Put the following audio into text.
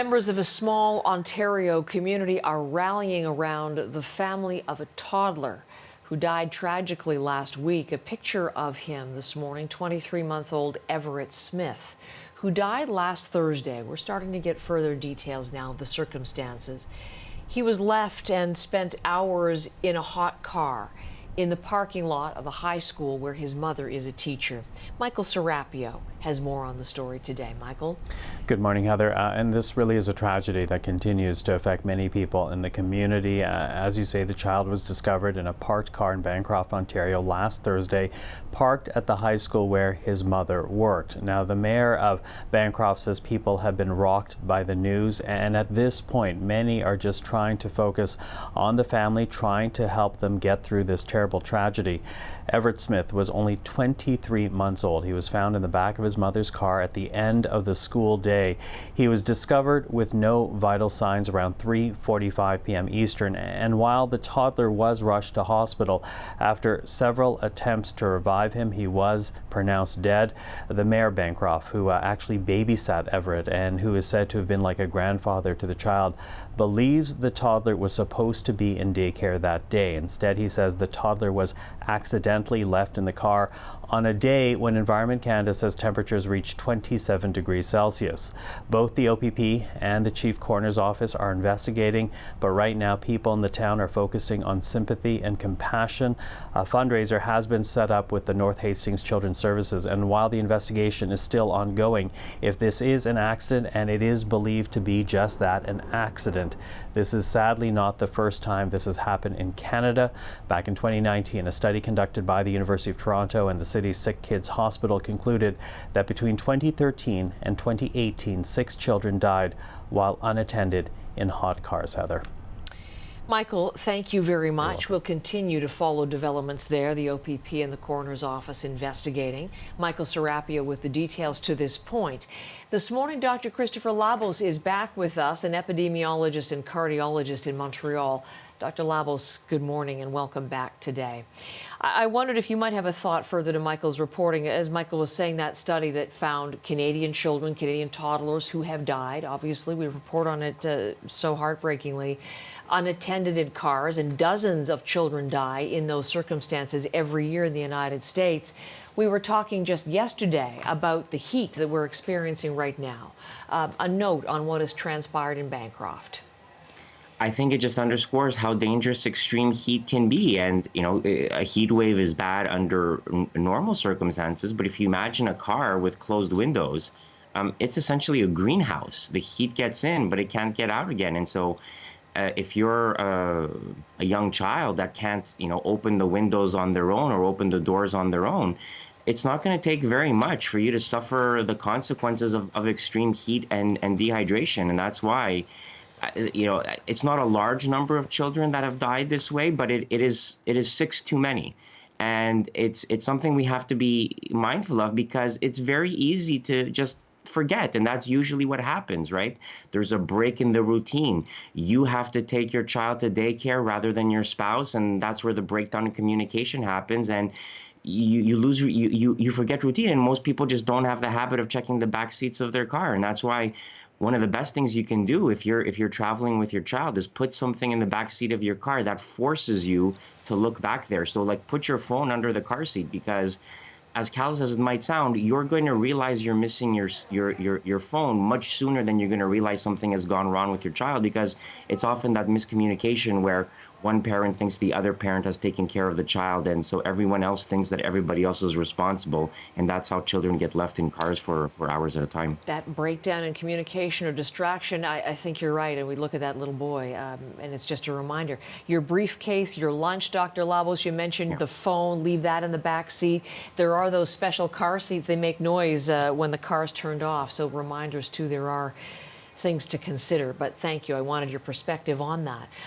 Members of a small Ontario community are rallying around the family of a toddler who died tragically last week. A picture of him this morning, 23-month-old Everett Smith, who died last Thursday. We're starting to get further details now of the circumstances. He was left and spent hours in a hot car in the parking lot of a high school where his mother is a teacher. Michael Serapio has more on the story today. Michael? Good morning, Heather. And this really is a tragedy that continues to affect many people in the community. As you say, the child was discovered in a parked car in Bancroft, Ontario last Thursday, parked at the high school where his mother worked. Now, the mayor of Bancroft says people have been rocked by the news, and at this point, many are just trying to focus on the family, trying to help them get through this terrible tragedy. Everett Smith was only 23 months old. He was found in the back of his mother's car at the end of the school day. He was discovered with no vital signs around 3:45 p.m. Eastern, and while the toddler was rushed to hospital, after several attempts to revive him, he was pronounced dead. The mayor of Bancroft, who actually babysat Everett and who is said to have been like a grandfather to the child, believes the toddler was supposed to be in daycare that day. Instead, he says the toddler was accidentally left in the car on a day when Environment Canada says temperatures reached 27 degrees Celsius. Both the OPP and the Chief Coroner's Office are investigating, but right now people in the town are focusing on sympathy and compassion. A fundraiser has been set up with the North Hastings Children's Services, and while the investigation is still ongoing, if this is an accident, and it is believed to be just that, an accident, this is sadly not the first time this has happened in Canada. Back in 2019, a study conducted by the University of Toronto and the city's Sick Kids Hospital concluded that between 2013 and 2018, 6 children died while unattended in hot cars, Heather. Michael, thank you very much. We'll continue to follow developments there. The OPP and the coroner's office investigating. Michael Serapio with the details to this point. This morning, Dr. Christopher Labos is back with us, an epidemiologist and cardiologist in Montreal. Dr. Labos, good morning and welcome back today. I wondered if you might have a thought further to Michael's reporting. As Michael was saying, that study that found Canadian children, Canadian toddlers who have died, obviously we report on it so heartbreakingly, unattended in cars, and dozens of children die in those circumstances every year in the United States. We were talking just yesterday about the heat that we're experiencing right now. A note on what has transpired in Bancroft. I think it just underscores how dangerous extreme heat can be. And, you know, a heat wave is bad under normal circumstances. But if you imagine a car with closed windows, it's essentially a greenhouse. The heat gets in, but it can't get out again. And so if you're a young child that can't, you know, open the windows on their own or open the doors on their own, it's not going to take very much for you to suffer the consequences of extreme heat and dehydration. And that's why, you know, it's not a large number of children that have died this way, but it is 6 too many. And it's something we have to be mindful of, because it's very easy to just forget. And that's usually what happens, right? There's a break in the routine. You have to take your child to daycare rather than your spouse. And that's where the breakdown in communication happens. And you forget routine. And most people just don't have the habit of checking the back seats of their car. And that's why one of the best things you can do if you're traveling with your child is put something in the back seat of your car that forces you to look back there. So like put your phone under the car seat, because as callous as it might sound, you're going to realize you're missing your phone much sooner than you're going to realize something has gone wrong with your child, because it's often that miscommunication where one parent thinks the other parent has taken care of the child, and so everyone else thinks that everybody else is responsible, and that's how children get left in cars for hours at a time. That breakdown in communication or distraction, I think you're right, and we look at that little boy, and it's just a reminder. Your briefcase, your lunch, Dr. Labos, you mentioned the phone, leave that in the back seat. There are those special car seats, they make noise when the car's turned off, so reminders too, there are things to consider. But thank you, I wanted your perspective on that.